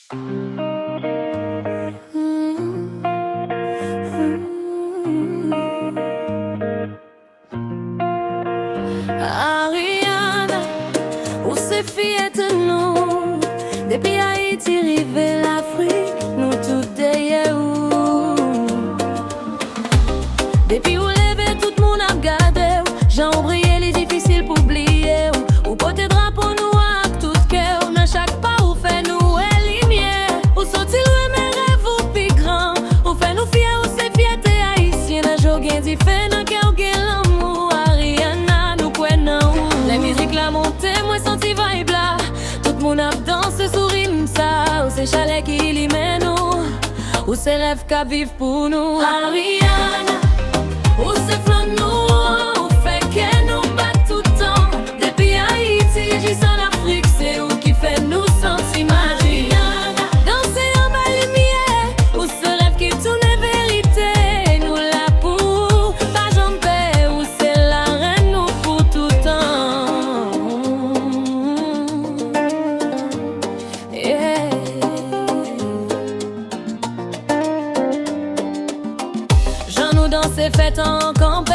Ariana, où se fiait nous? Depuis Haïti, rive l'Afrique, nous tout derrière où? Depuis où lever, tout le monde a regardé. J'ai oublié les difficiles pour oublier. Ou porter drapeau nous avec tout cœur. Dans chaque pas, où fait nous et lumière. Où sortir loin mes rêves ou plus grands. Où fait nous fier, où c'est fierté haïtienne. Un jour gain différent, cœur gain l'amour. Ariana, nous prenons où? La musique la montée, moi senti vibe là. Tout le monde a dansé, sourit ça. Où c'est chalet qui l'y mène nous. Où c'est rêve qui vivent pour nous. Ariana, où c'est flan nous. Où fait que nous bat tout le temps. Depuis Haïti, jusqu'en Afrique, c'est où qui fait nous sentir magie. Danser en bas lumière, où ce rêve qui tourne vérité. Nous là pour pas jamber, où c'est la reine nous pour tout le temps. Yeah. Jean nous danser fait en campé.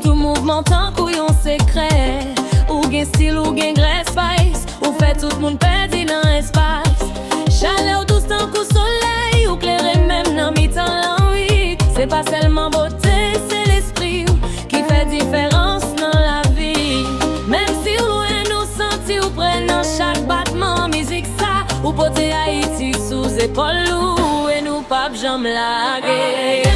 Tout mouvement tant couillon secret. Ou gain style ou gain graisse spice. Ou fait tout le monde perdu dans l'espace. Chaleur douce tant qu'au soleil. Ou clairé même dans mi-temps l'envie. C'est pas seulement beauté, c'est l'esprit qui fait différence dans la vie. Même si ou loin nous sentir ou près dans chaque battement musique ça. Ou porter Haïti sous épaule ou et nous pas jamais laguer.